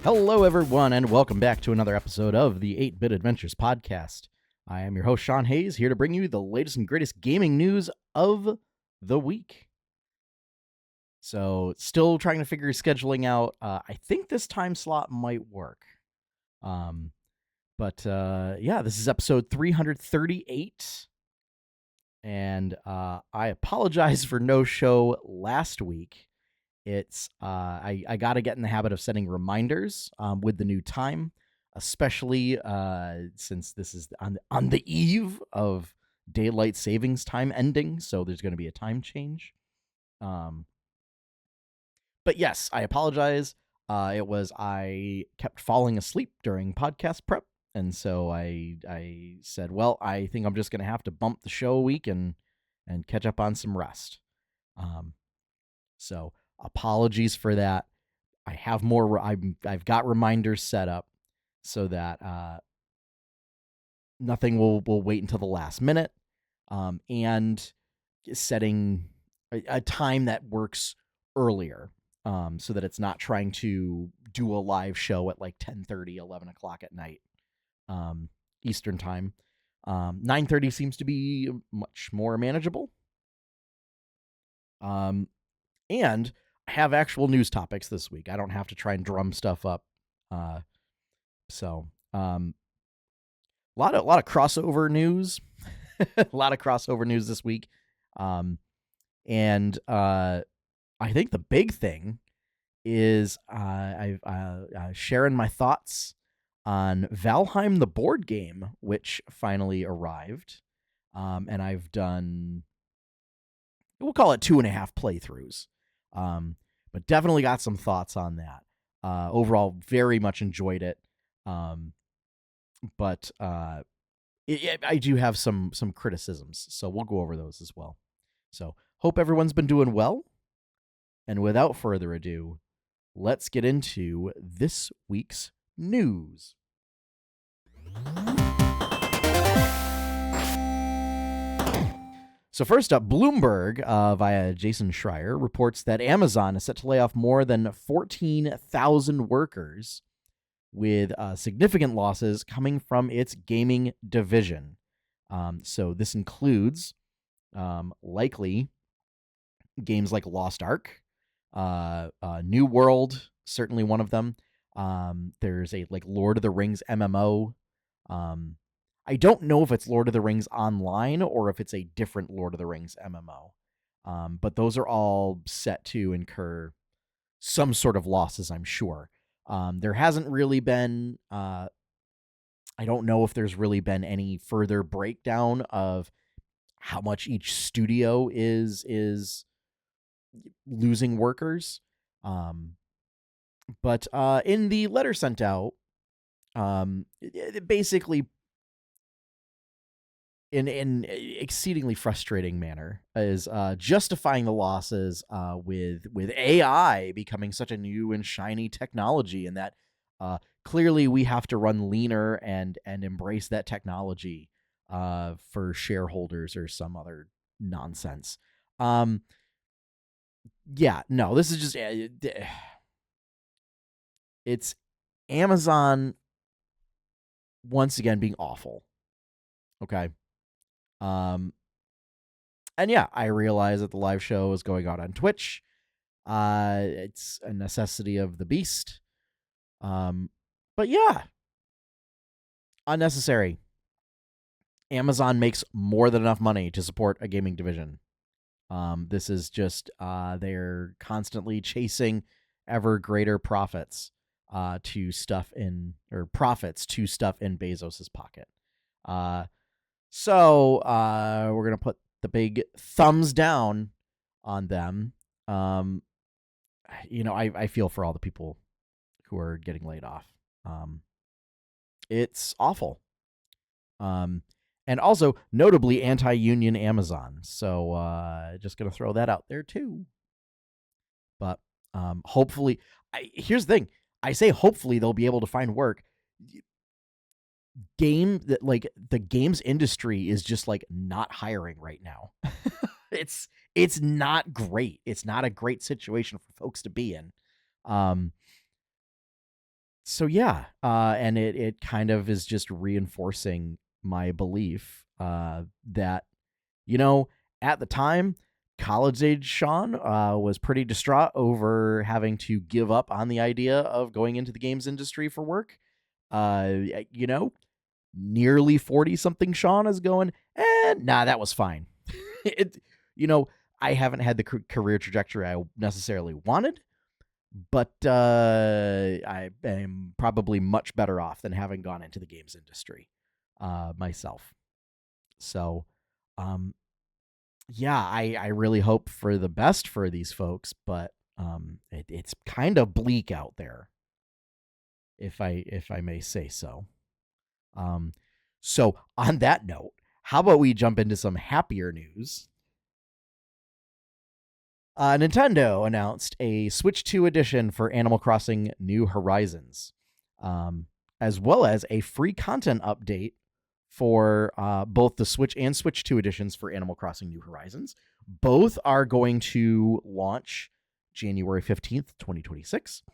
Hello, everyone, and welcome back to another episode of the 8-Bit Adventures podcast. I am your host, Sean Hayes, here to bring you the latest and greatest gaming news of the week. So, still trying to figure scheduling out. I think this time slot might work. But this is episode 338. And I apologize for no show last week. It's I got to get in the habit of setting reminders with the new time, especially since this is on the eve of daylight savings time ending, so there's going to be a time change. But yes, I apologize. I kept falling asleep during podcast prep, and so I said, well, I think I'm just going to have to bump the show a week and catch up on some rest. So apologies for that. I have more. I've got reminders set up so that nothing will wait until the last minute, and setting a time that works earlier, so that it's not trying to do a live show at like 10:30, 11 o'clock at night, Eastern time. 9:30 seems to be much more manageable. And I have actual news topics this week. I don't have to try and drum stuff up. A lot of crossover news. A lot of crossover news this week. And I think the big thing is I've sharing my thoughts on Valheim the board game, which finally arrived. And I've done, we'll call it 2.5 playthroughs. But definitely got some thoughts on that. Overall, very much enjoyed it. But I do have some criticisms, so we'll go over those as well. So hope everyone's been doing well. And without further ado, let's get into this week's news. So first up, Bloomberg, via Jason Schreier, reports that Amazon is set to lay off more than 14,000 workers, with significant losses coming from its gaming division. So this includes likely games like Lost Ark, New World, certainly one of them. There's a like Lord of the Rings MMO. I don't know if it's Lord of the Rings Online or if it's a different Lord of the Rings MMO. But those are all set to incur some sort of losses, I'm sure. There hasn't really been, I don't know if there's really been any further breakdown of how much each studio is losing workers. But in the letter sent out, basically, in exceedingly frustrating manner, is justifying the losses with AI becoming such a new and shiny technology, and that clearly we have to run leaner and embrace that technology for shareholders or some other nonsense. Yeah, no, this is just it's Amazon once again being awful. Okay. And yeah, I realize that the live show is going out on Twitch. It's a necessity of the beast. But yeah, unnecessary. Amazon makes more than enough money to support a gaming division. This is just they're constantly chasing ever greater profits to stuff in Bezos's pocket. So we're gonna put the big thumbs down on them. I feel for all the people who are getting laid off. It's awful. And also notably anti-union Amazon. So just gonna throw that out there too. But hopefully, here's the thing. I say hopefully they'll be able to find work. The games industry is just like not hiring right now. it's not great. It's not a great situation for folks to be in. So yeah, and it kind of is just reinforcing my belief that, you know, at the time, college age Sean was pretty distraught over having to give up on the idea of going into the games industry for work. You know, nearly 40 something Sean is going, nah, that was fine. it, you know, I haven't had the career trajectory I necessarily wanted, but I am probably much better off than having gone into the games industry myself. So, um, yeah, I really hope for the best for these folks, but it's kind of bleak out there, if I may say so. Um, so on that note, how about we jump into some happier news? Nintendo announced a Switch 2 edition for Animal Crossing New Horizons, um, as well as a free content update for both the Switch and Switch 2 editions for Animal Crossing New Horizons. Both are going to launch January 15th, 2026.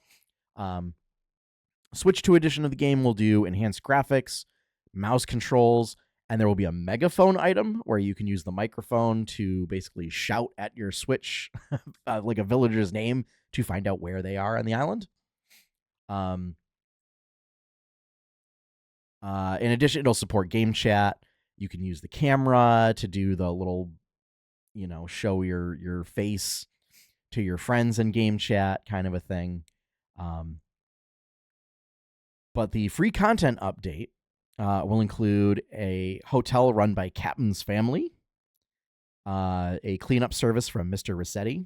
Switch 2 edition of the game will do enhanced graphics, mouse controls, and there will be a megaphone item where you can use the microphone to basically shout at your Switch like a villager's name to find out where they are on the island. In addition, it'll support game chat. You can use the camera to do the little, show your face to your friends in game chat kind of a thing. But the free content update will include a hotel run by Kappn's family, a cleanup service from Mr. Resetti,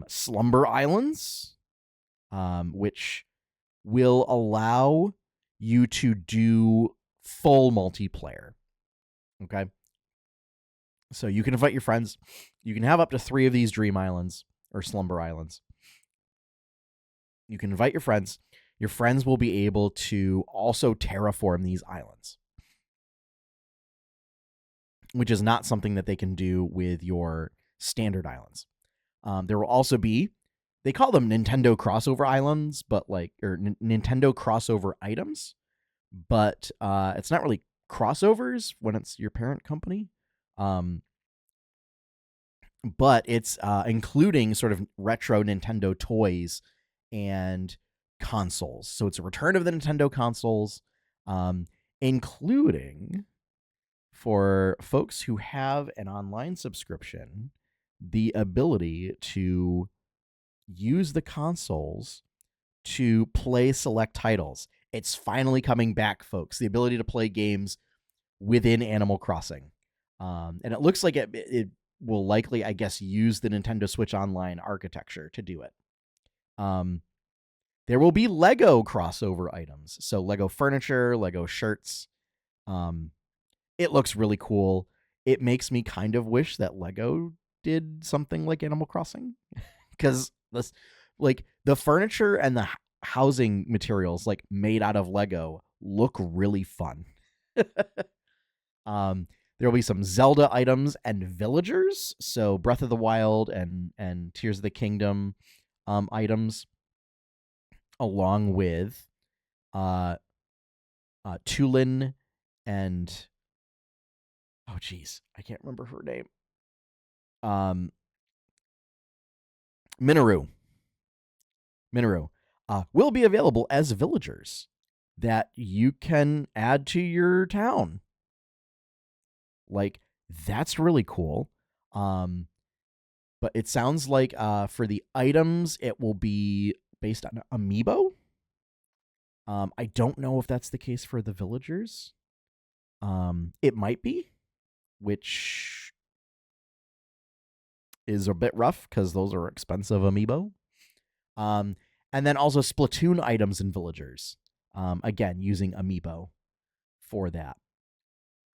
slumber islands, which will allow you to do full multiplayer. Okay. So you can invite your friends. You can have up to 3 of these dream islands or slumber islands. You can invite your friends. Your friends will be able to also terraform these islands, which is not something that they can do with your standard islands. There will also be, they call them Nintendo crossover islands, but Nintendo crossover items, but it's not really crossovers when it's your parent company. But it's including sort of retro Nintendo toys and consoles. So it's a return of the Nintendo consoles, including, for folks who have an online subscription, the ability to use the consoles to play select titles. It's finally coming back, folks. The ability to play games within Animal Crossing. And it looks like it will likely, I guess, use the Nintendo Switch Online architecture to do it. There will be Lego crossover items. So Lego furniture, Lego shirts. It looks really cool. It makes me kind of wish that Lego did something like Animal Crossing, because the furniture and the housing materials made out of Lego look really fun. There will be some Zelda items and villagers, so Breath of the Wild and Tears of the Kingdom items, along with Tulin and oh geez, I can't remember her name. Minoru will be available as villagers that you can add to your town. That's really cool. But it sounds like for the items, it will be based on amiibo. I don't know if that's the case for the villagers. It might be, which is a bit rough because those are expensive amiibo. And then also Splatoon items and villagers. Again, using amiibo for that.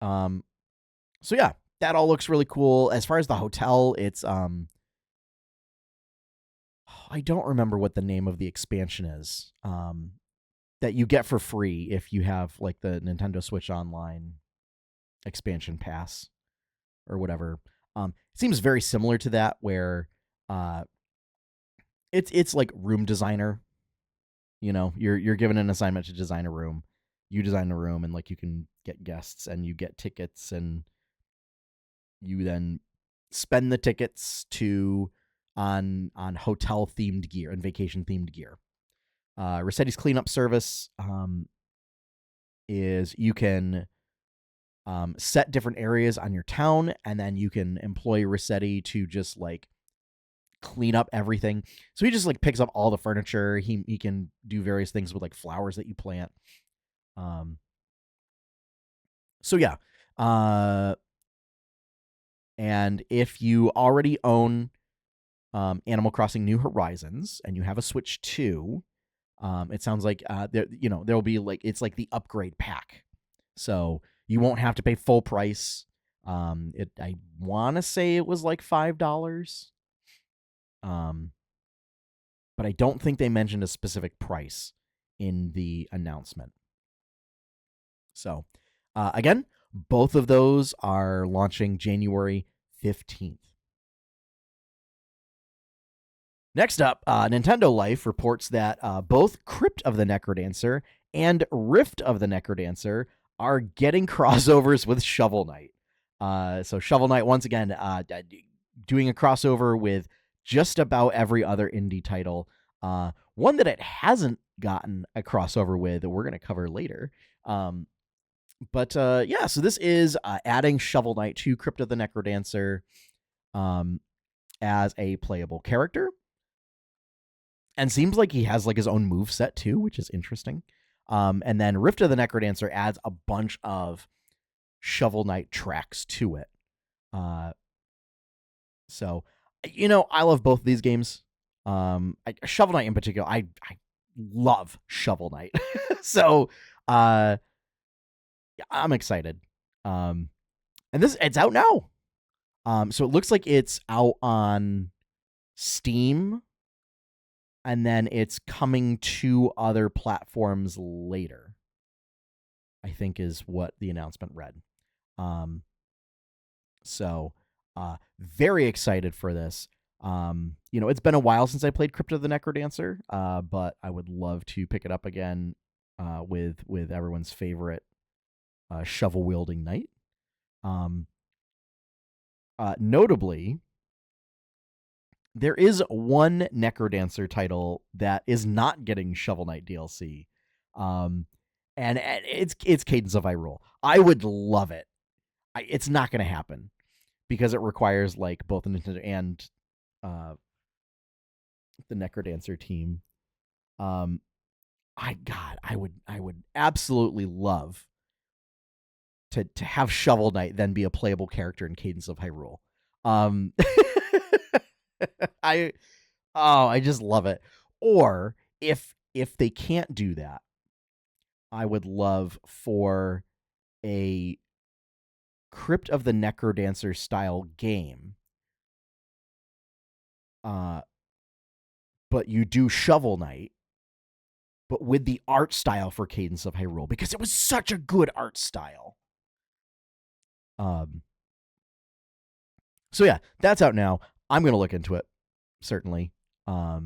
So yeah, that all looks really cool. As far as the hotel, it's I don't remember what the name of the expansion is. That you get for free if you have the Nintendo Switch Online expansion pass or whatever. It seems very similar to that, where it's like room designer. you're given an assignment to design a room. You design a room, and like you can get guests and you get tickets, and you then spend the tickets on hotel themed gear and vacation themed gear. Resetti's cleanup service is you can set different areas on your town, and then you can employ Resetti to just like clean up everything. So he just like picks up all the furniture. He can do various things with like flowers that you plant. So yeah. And if you already own Animal Crossing New Horizons and you have a Switch 2, it sounds like there'll be like it's like the upgrade pack. So you won't have to pay full price. I want to say it was like $5. But I don't think they mentioned a specific price in the announcement. So, again, both of those are launching January 15th. Next up, NintendoLife reports that both Crypt of the Necrodancer and Rift of the Necrodancer are getting crossovers with Shovel Knight. So Shovel Knight, once again, doing a crossover with just about every other indie title. One that it hasn't gotten a crossover with, that we're going to cover later. But so this is adding Shovel Knight to Crypt of the Necrodancer as a playable character. And seems like he has like his own move set too, which is interesting. And then Rift of the Necrodancer adds a bunch of Shovel Knight tracks to it. So, I love both of these games. Shovel Knight in particular, I love Shovel Knight. So, I'm excited. And it's out now. So it looks like it's out on Steam, and then it's coming to other platforms later, I think is what the announcement read. So very excited for this. It's been a while since I played Crypt of the Necrodancer, but I would love to pick it up again with everyone's favorite shovel-wielding knight. Notably, there is one Necrodancer title that is not getting Shovel Knight DLC, and it's Cadence of Hyrule. I would love it. It's not going to happen because it requires like both the Nintendo and the Necrodancer team. I would absolutely love to have Shovel Knight then be a playable character in Cadence of Hyrule. I just love it. Or if they can't do that, I would love for a Crypt of the Necrodancer style game. But you do Shovel Knight, but with the art style for Cadence of Hyrule, because it was such a good art style. So yeah, that's out now. I'm gonna look into it, certainly. I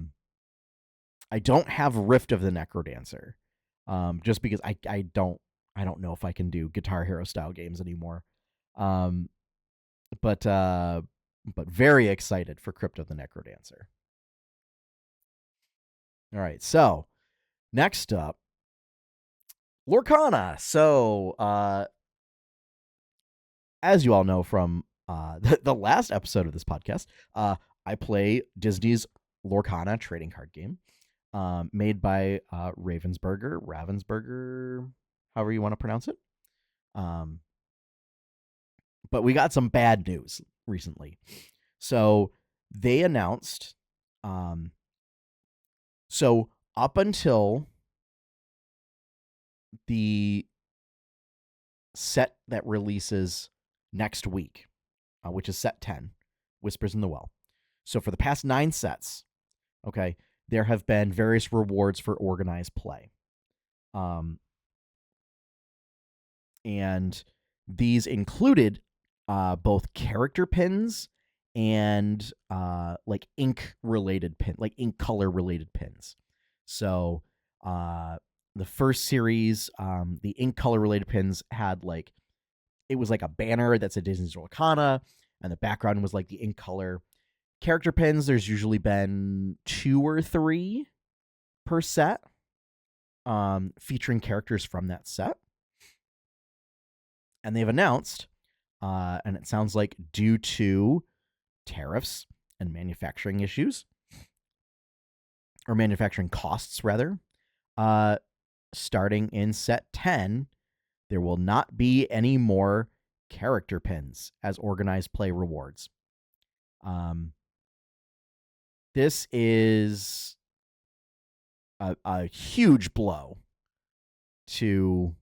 don't have Rift of the Necrodancer, just because I don't know if I can do Guitar Hero style games anymore. But very excited for Crypt of the Necrodancer. All right, so next up, Lorcana. So as you all know from the last episode of this podcast, I play Disney's Lorcana trading card game, made by Ravensburger, however you want to pronounce it. But we got some bad news recently. So they announced, so up until the set that releases next week, which is set 10, Whispers in the Well. So for the past 9 sets, okay, there have been various rewards for organized play. And these included both character pins and like ink related pin, like ink color related pins. So The first series, the ink color related pins had like, it was like a banner that said Disney's Lorcana, and the background was like the ink color. Character pins, there's usually been 2 or 3 per set, featuring characters from that set. And they've announced, and it sounds like due to tariffs and manufacturing issues, or manufacturing costs rather, starting in set 10, there will not be any more character pins as organized play rewards. This is a huge blow to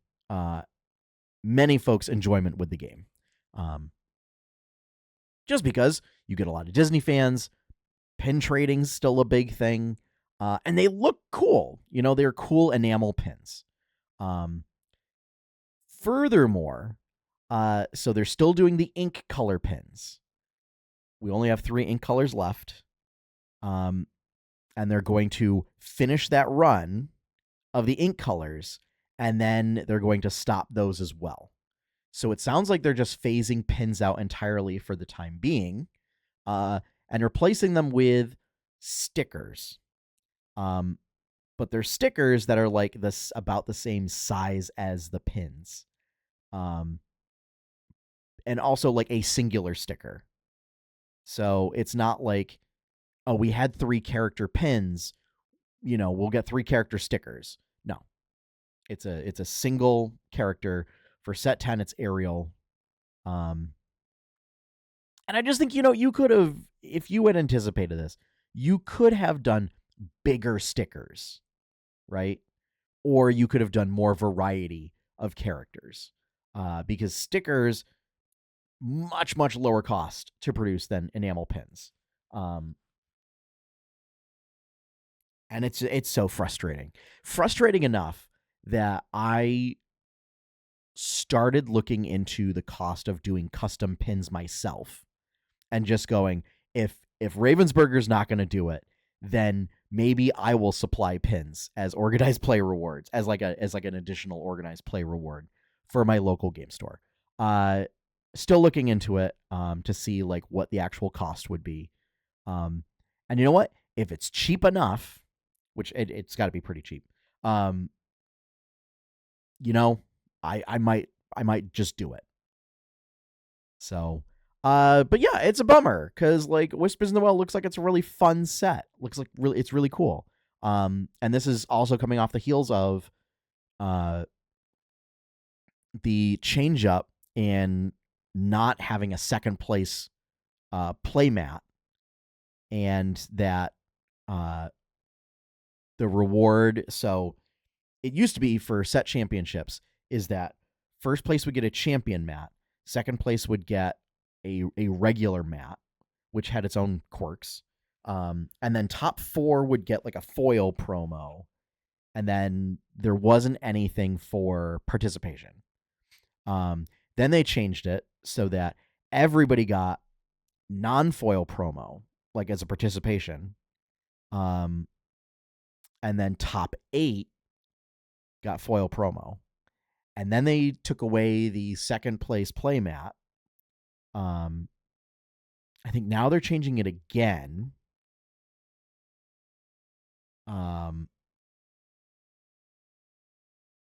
many folks' enjoyment with the game. Just because you get a lot of Disney fans, pin trading's still a big thing, and they look cool. You know, they're cool enamel pins. Furthermore, so they're still doing the ink color pins. We only have 3 ink colors left. And they're going to finish that run of the ink colors, and then they're going to stop those as well. So it sounds like they're just phasing pins out entirely for the time being, and replacing them with stickers. But they're stickers that are like this, about the same size as the pins. And also like a singular sticker. So it's not like, oh, we had 3 character pins, you know, we'll get 3 character stickers. No. It's a single character. For set 10, it's Ariel. And I just think, you know, you could have, if you had anticipated this, you could have done bigger stickers, right? Or you could have done more variety of characters. Because stickers, much, much lower cost to produce than enamel pins. And it's so frustrating. Frustrating enough that I started looking into the cost of doing custom pins myself, and just going, if Ravensburger's not going to do it, then maybe I will supply pins as organized play rewards, as like an additional organized play reward for my local game store. Still looking into it to see like what the actual cost would be. And you know what? If it's cheap enough, which it's got to be pretty cheap, you know, I might just do it. So, but yeah, it's a bummer because like Whispers in the Well looks like it's a really fun set. Looks like it's really cool. And this is also coming off the heels of the change up in not having a second place play mat, and that the reward. So it used to be for set championships is that first place would get a champion mat, second place would get a regular mat, which had its own quirks, and then top 4 would get like a foil promo, and then there wasn't anything for participation. Then they changed it so that everybody got non-foil promo, like as a participation. And then top 8 got foil promo. And then they took away the second place playmat. I think now they're changing it again.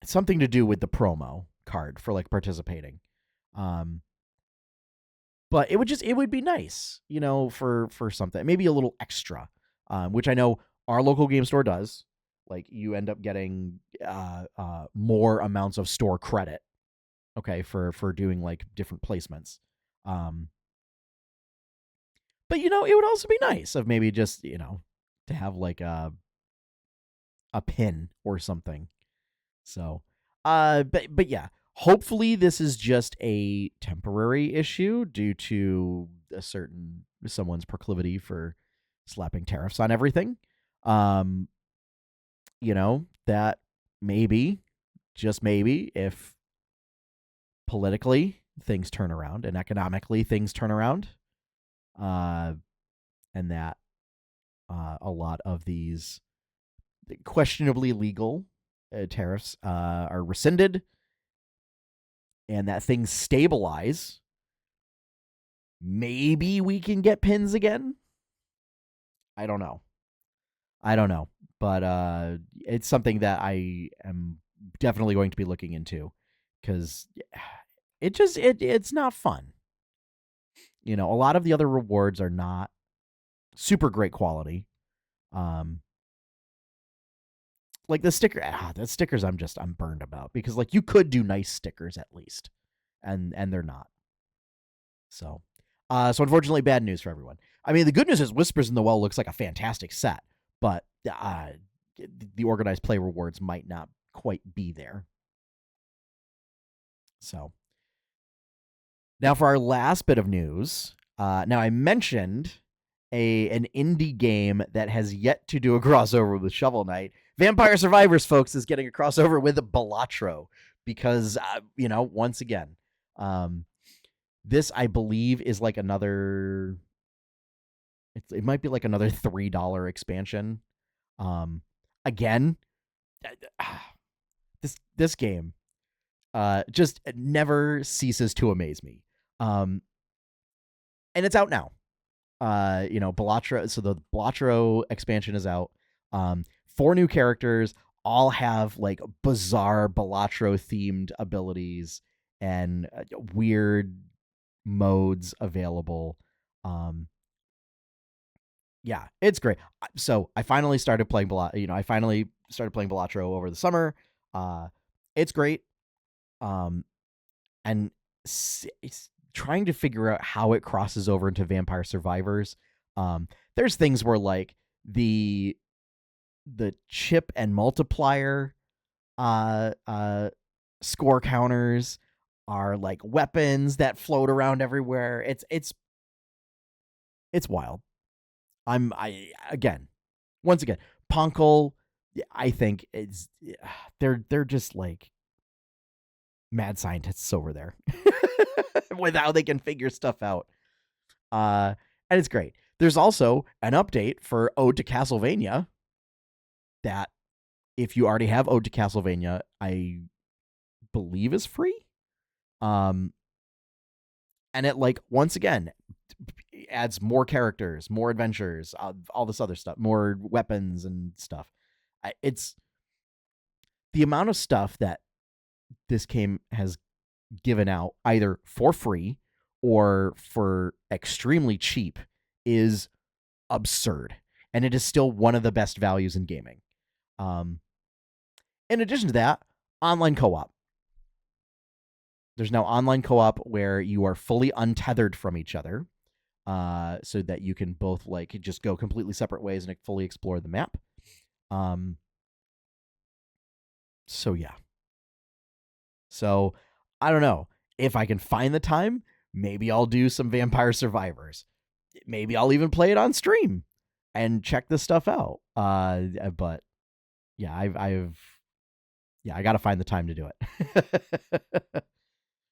It's something to do with the promo card for like participating. But it would be nice, you know, for something, maybe a little extra, which I know our local game store does. Like you end up getting more amounts of store credit, okay, for doing like different placements. But you know, it would also be nice of maybe just, you know, to have like a pin or something. So, but yeah, hopefully this is just a temporary issue due to someone's proclivity for slapping tariffs on everything. You know, that maybe, just maybe, if politically things turn around and economically things turn around, and that a lot of these questionably legal tariffs are rescinded and that things stabilize, maybe we can get pins again. I don't know. But it's something that I am definitely going to be looking into because it's not fun. A lot of the other rewards are not super great quality. Like the stickers I'm burned about because like you could do nice stickers at least, and they're not. So unfortunately, bad news for everyone. I mean, the good news is Whispers in the Well looks like a fantastic set, but the organized play rewards might not quite be there. So now for our last bit of news. Now I mentioned an indie game that has yet to do a crossover with Shovel Knight. Vampire Survivors, folks, is getting a crossover with Balatro because, once again, this I believe is like another. It might be like another $3 expansion. Again, this game just never ceases to amaze me. And it's out now. Balatro. So the Balatro expansion is out. 4 new characters all have like bizarre Balatro themed abilities and weird modes available. Yeah, it's great. So I finally started playing Balatro over the summer. It's great. And it's trying to figure out how it crosses over into Vampire Survivors. There's things where like the chip and multiplier score counters are like weapons that float around everywhere. It's wild. Once again, Ponkel, I think they're just like mad scientists over there with how they can figure stuff out. And it's great. There's also an update for Ode to Castlevania that if you already have Ode to Castlevania, I believe is free. And it like once again adds more characters, more adventures, all this other stuff, more weapons and stuff. It's the amount of stuff that this game has given out either for free or for extremely cheap is absurd. And it is still one of the best values in gaming. In addition to that, online co-op. There's now online co-op where you are fully untethered from each other, so that you can both like just go completely separate ways and fully explore the map. So yeah. So I don't know if I can find the time. Maybe I'll do some Vampire Survivors. Maybe I'll even play it on stream and check this stuff out. But yeah, I got to find the time to do it.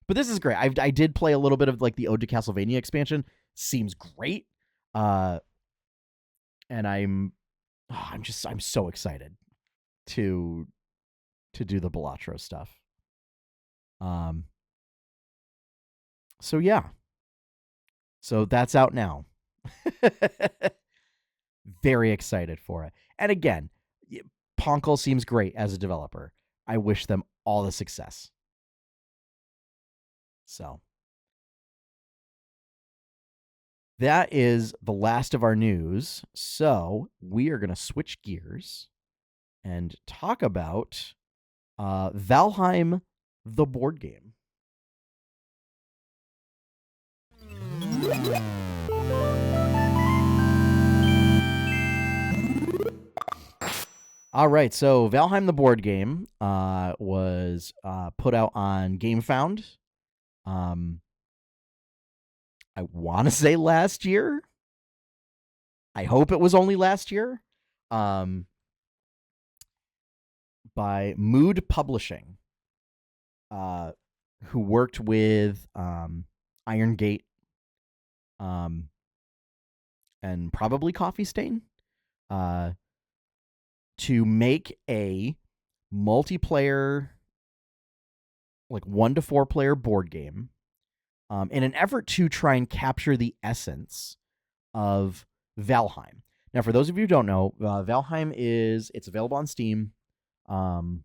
But this is great. I did play a little bit of like the Ode to Castlevania expansion. Seems great. And I'm so excited to do the Balatro stuff. So yeah. So that's out now. Very excited for it. And again, Ponkel seems great as a developer. I wish them all the success. So that is the last of our news. So we are going to switch gears and talk about Valheim, the board game. All right, so Valheim, the board game, was put out on GameFound. I want to say last year. I hope it was only last year. By Mood Publishing, who worked with Iron Gate, and probably Coffee Stain. to make a multiplayer, like 1 to 4 player board game, in an effort to try and capture the essence of Valheim. Now, for those of you who don't know, Valheim it's available on Steam, and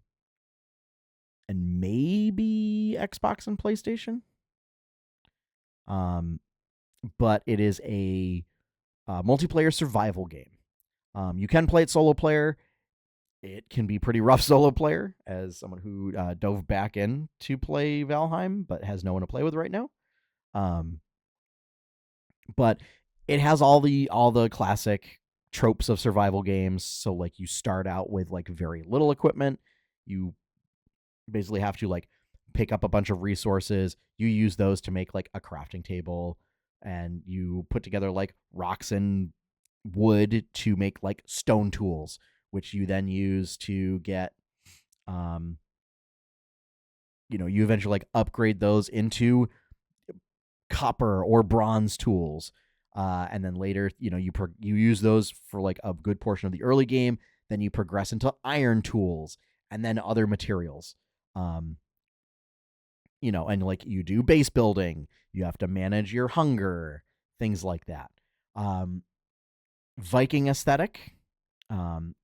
maybe Xbox and PlayStation. But it is a multiplayer survival game. You can play it solo player. It can be pretty rough solo player, as someone who dove back in to play Valheim but has no one to play with right now. But it has all the classic tropes of survival games. So like you start out with like very little equipment. You basically have to like pick up a bunch of resources. You use those to make like a crafting table, and you put together like rocks and wood to make like stone tools, which you then use to get you eventually like upgrade those into copper or bronze tools, and then later you use those for like a good portion of the early game. Then you progress into iron tools and then other materials, and like you do base building. You have to manage your hunger, things like that. Viking aesthetic.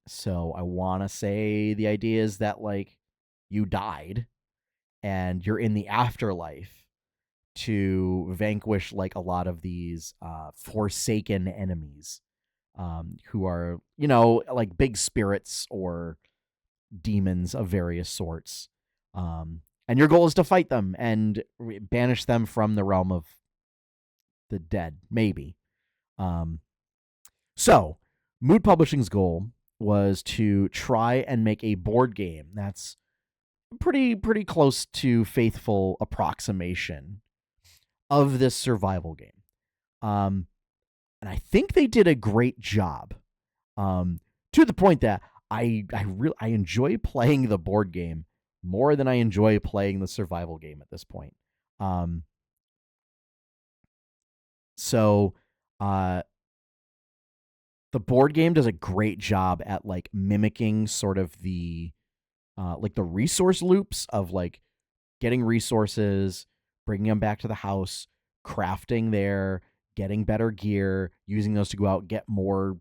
So I want to say the idea is that like you died and you're in the afterlife to vanquish like a lot of these forsaken enemies, who are like big spirits or demons of various sorts. And your goal is to fight them and banish them from the realm of the dead, maybe. So Mood Publishing's goal was to try and make a board game that's pretty close to faithful approximation of this survival game. And I think they did a great job, to the point that I enjoy playing the board game more than I enjoy playing the survival game at this point. So the board game does a great job at like mimicking sort of the like the resource loops of like getting resources, bringing them back to the house, crafting there, getting better gear, using those to go out, get more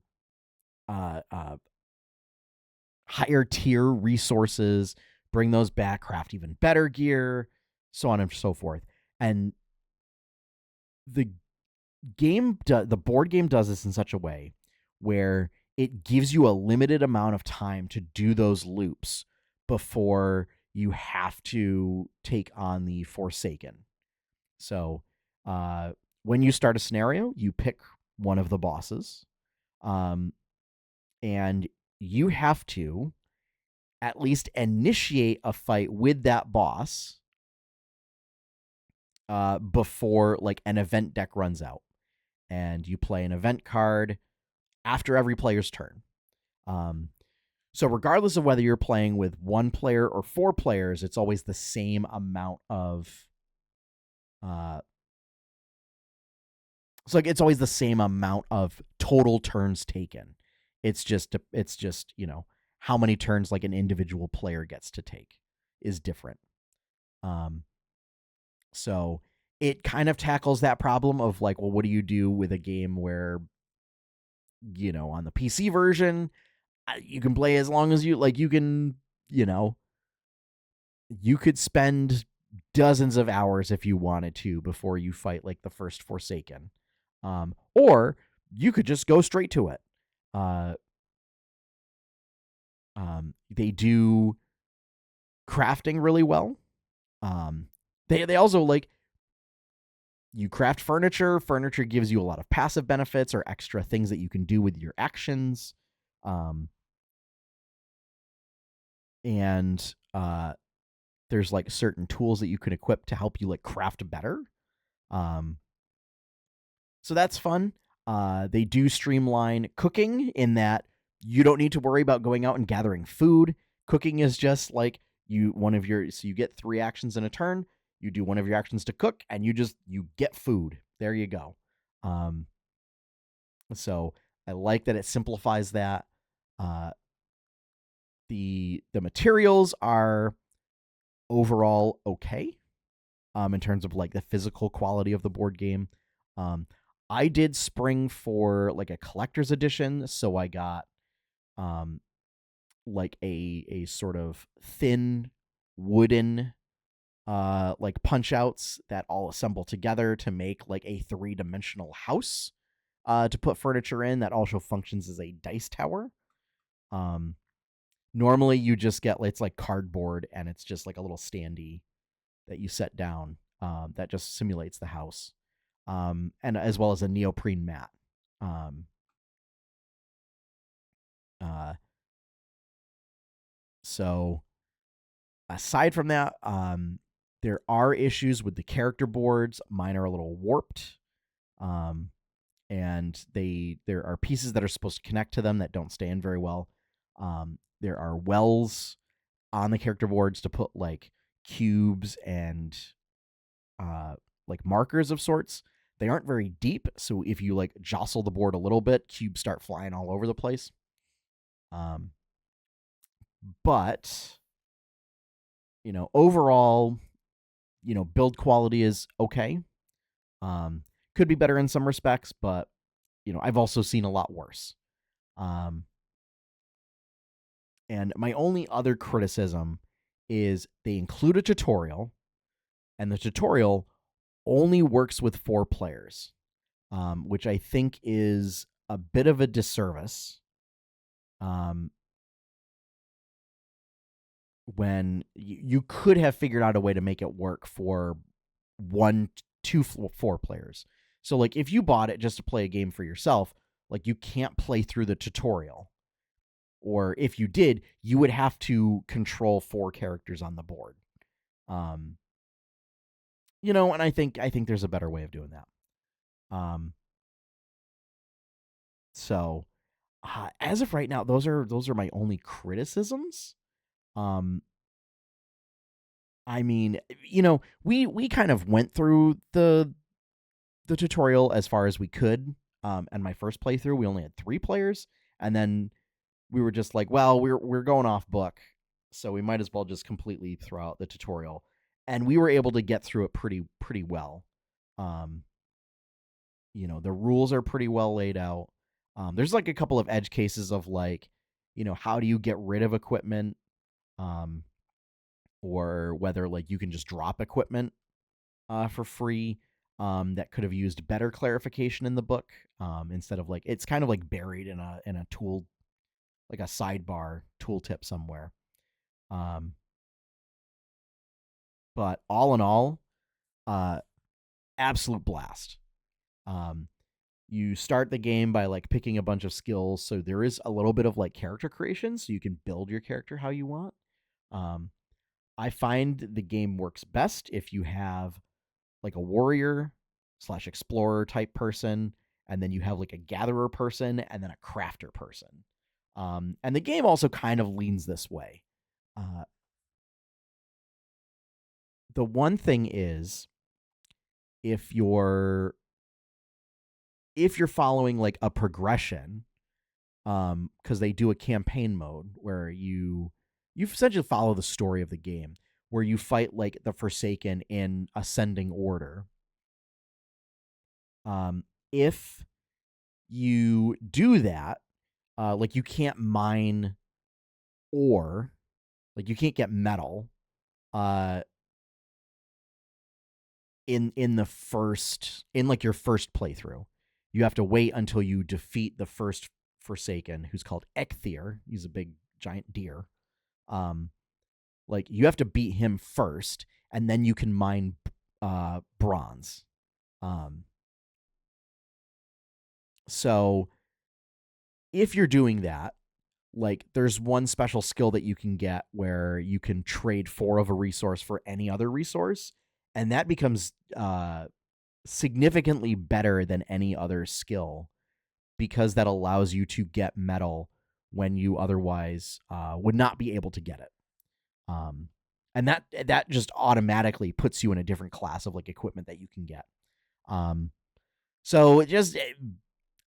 higher tier resources, bring those back, craft even better gear, so on and so forth. And the the board game does this in such a way where it gives you a limited amount of time to do those loops before you have to take on the Forsaken. So when you start a scenario, you pick one of the bosses, and you have to at least initiate a fight with that boss before like an event deck runs out. And you play an event card after every player's turn. So regardless of whether you're playing with 1 player or 4 players, it's always the same amount of it's always the same amount of total turns taken. It's just how many turns like an individual player gets to take is different. So it kind of tackles that problem of like, well, what do you do with a game where on the PC version you can play as long as you like. You can you could spend dozens of hours if you wanted to before you fight like the first Forsaken, or you could just go straight to it. They do crafting really well. They also like, you craft furniture. Furniture gives you a lot of passive benefits or extra things that you can do with your actions. And there's like certain tools that you can equip to help you like craft better. So that's fun. They do streamline cooking in that you don't need to worry about going out and gathering food. Cooking is just like you get 3 actions in a turn. You do one of your actions to cook, and you get food. There you go. So I like that it simplifies that. The materials are overall okay, in terms of like the physical quality of the board game. I did spring for like a collector's edition, so I got like a sort of thin wooden like punch outs that all assemble together to make like a 3-dimensional house to put furniture in that also functions as a dice tower. Normally you just get, it's like cardboard and it's just like a little standee that you set down that just simulates the house, and as well as a neoprene mat. Um, uh, so aside from that, there are issues with the character boards. Mine are a little warped, and there are pieces that are supposed to connect to them that don't stand very well. There are wells on the character boards to put like cubes and like markers of sorts. They aren't very deep, so if you like jostle the board a little bit, cubes start flying all over the place. But overall, build quality is okay. Could be better in some respects, but I've also seen a lot worse. And my only other criticism is they include a tutorial, and the tutorial only works with 4 players, which I think is a bit of a disservice. When you could have figured out a way to make it work for 1, 2, 4 players. So like if you bought it just to play a game for yourself, like you can't play through the tutorial. Or if you did, you would have to control 4 characters on the board. And I think there's a better way of doing that. So as of right now, those are my only criticisms. I mean, we kind of went through the tutorial as far as we could. And my first playthrough, we only had 3 players, and then we were just like, well, we're going off book, so we might as well just completely throw out the tutorial. And we were able to get through it pretty well. The rules are pretty well laid out. There's like a couple of edge cases of like, how do you get rid of equipment, or whether like you can just drop equipment for free. That could have used better clarification in the book, instead of like it's kind of like buried in a tool, like a sidebar tooltip somewhere. But all in all, absolute blast. You start the game by like picking a bunch of skills, so there is a little bit of like character creation, so you can build your character how you want. I find the game works best if you have like a warrior / explorer type person, and then you have like a gatherer person, and then a crafter person. And the game also kind of leans this way. The one thing is, if you're following like a progression, because they do a campaign mode where you essentially follow the story of the game, where you fight like the Forsaken in ascending order. If you do that, like you can't mine ore, like you can't get metal, in like your first playthrough. You have to wait until you defeat the first Forsaken, who's called Eikthyr. He's a big giant deer. Like you have to beat him first, and then you can mine bronze. So if you're doing that, like there's one special skill that you can get where you can trade 4 of a resource for any other resource, and that becomes significantly better than any other skill, because that allows you to get metal when you otherwise would not be able to get it. And that just automatically puts you in a different class of like equipment that you can get. So it just,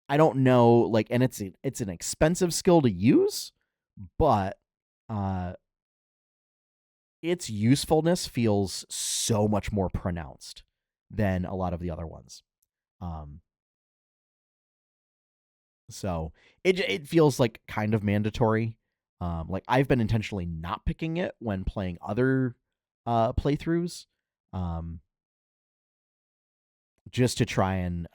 I don't know, like, and it's an expensive skill to use, but uh, its usefulness feels so much more pronounced than a lot of the other ones. Um, so it feels like kind of mandatory. Like I've been intentionally not picking it when playing other playthroughs, um, just to try and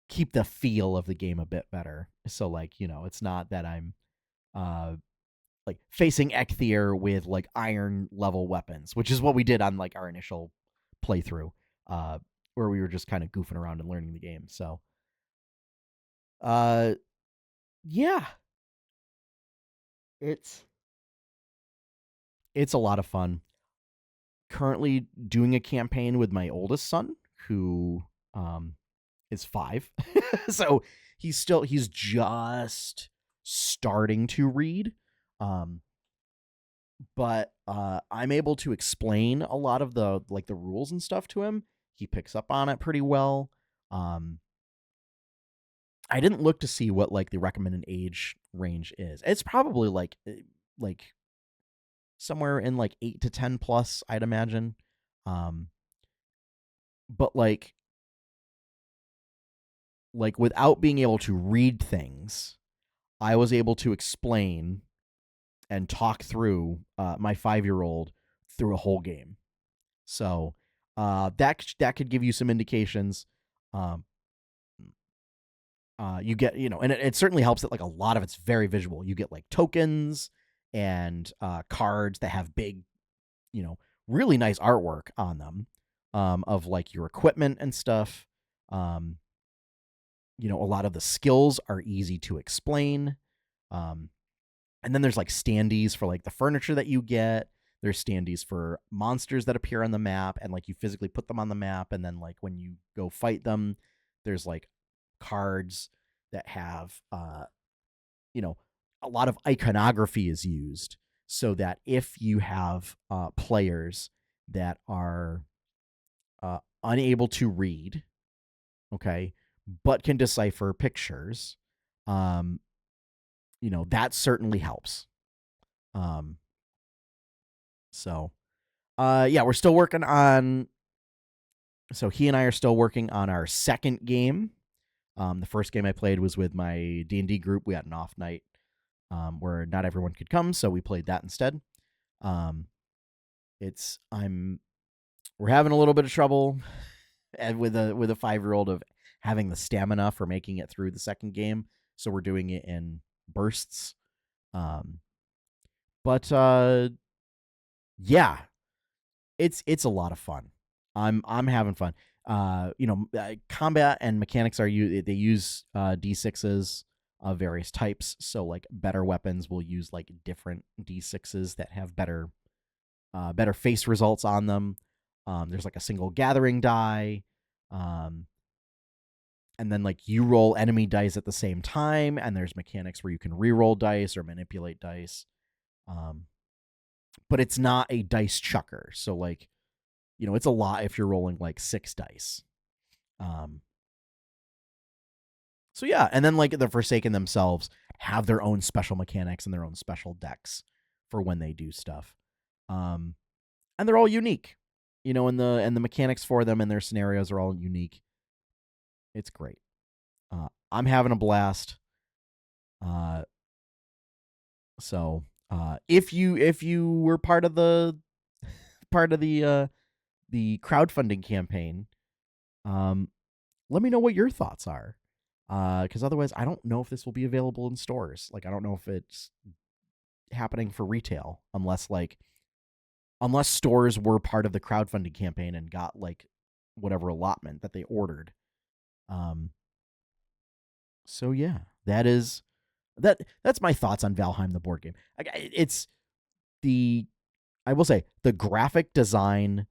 keep the feel of the game a bit better. So like, it's not that I'm uh like facing Ecthier with like iron level weapons, which is what we did on like our initial playthrough, uh, where we were just kind of goofing around and learning the game. So, uh, yeah, it's it's a lot of fun. Currently doing a campaign with my oldest son, who um is 5, so he's just starting to read. Um, but I'm able to explain a lot of the rules and stuff to him. He picks up on it pretty well. Um, I didn't look to see what like the recommended age range is. It's probably like somewhere in like 8 to 10 plus, I'd imagine. Um, but like without being able to read things, I was able to explain and talk through my 5-year-old through a whole game. So that could give you some indications. Um, you get, and it certainly helps that like a lot of it's very visual. You get like tokens and cards that have big, you know, really nice artwork on them, of like your equipment and stuff. Um, a lot of the skills are easy to explain. Um, and then there's like standees for like the furniture that you get. There's standees for monsters that appear on the map, and like you physically put them on the map, and then like when you go fight them, there's like cards that have a lot of iconography is used so that if you have players that are unable to read, okay, but can decipher pictures, um, that certainly helps. Um, so yeah, we're still working on. So he and I are still working on our second game. The first game I played was with my D&D group. We had an off night where not everyone could come, so we played that instead. Um, it's I'm We're having a little bit of trouble and with a 5-year-old of having the stamina for making it through the second game, so we're doing it in bursts. Um, but yeah, it's a lot of fun. I'm having fun. Combat and mechanics they use D6s of various types. So like better weapons will use like different D6s that have better face results on them. There's like a single gathering die. Um, and then like you roll enemy dice at the same time, and there's mechanics where you can re-roll dice or manipulate dice. Um, but it's not a dice chucker. So like, it's a lot if you're rolling like 6 dice. Um, so yeah, and then like the Forsaken themselves have their own special mechanics and their own special decks for when they do stuff. And they're all unique, and the mechanics for them and their scenarios are all unique. It's great. I'm having a blast. Uh, if you were part of the crowdfunding campaign, let me know what your thoughts are. Because otherwise, I don't know if this will be available in stores. Like, I don't know if it's happening for retail unless stores were part of the crowdfunding campaign and got like whatever allotment that they ordered. Um. So yeah, that's my thoughts on Valheim, the board game. It's the I will say the graphic design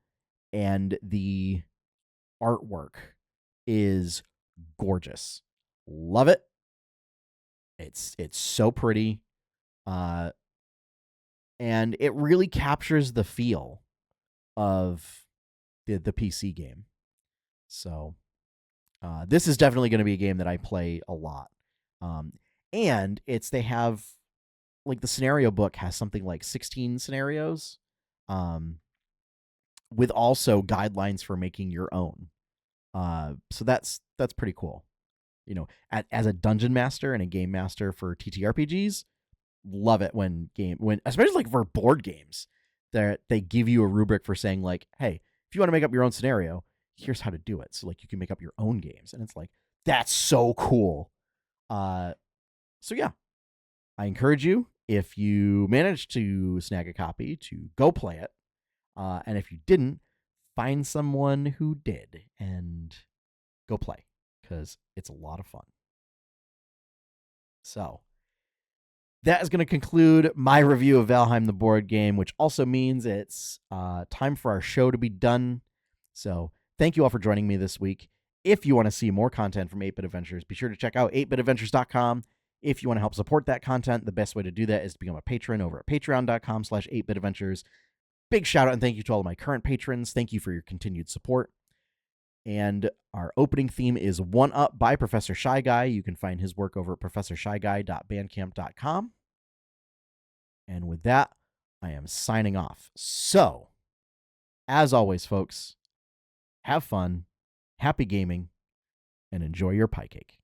and the artwork is gorgeous. Love it. It's so pretty. Uh and it really captures the feel of the PC game. So this is definitely going to be a game that I play a lot. Um and they have like the scenario book has something like 16 scenarios, with also guidelines for making your own. So that's pretty cool. As a dungeon master and a game master for TTRPGs, love it when especially like for board games, that they give you a rubric for saying like, hey, if you want to make up your own scenario, here's how to do it. So like you can make up your own games, and it's like, that's so cool. So yeah, I encourage you, if you managed to snag a copy, to go play it. And if you didn't, find someone who did and go play, because it's a lot of fun. So that is going to conclude my review of Valheim, the board game, which also means it's time for our show to be done. So thank you all for joining me this week. If you want to see more content from 8-Bit Adventures, be sure to check out 8bitadventures.com. If you want to help support that content, the best way to do that is to become a patron over at patreon.com/8bitadventures. Big shout out and thank you to all of my current patrons. Thank you for your continued support. And our opening theme is One Up by Professor Shy Guy. You can find his work over at professorshyguy.bandcamp.com. And with that, I am signing off. So, as always, folks, have fun, happy gaming, and enjoy your pie cake.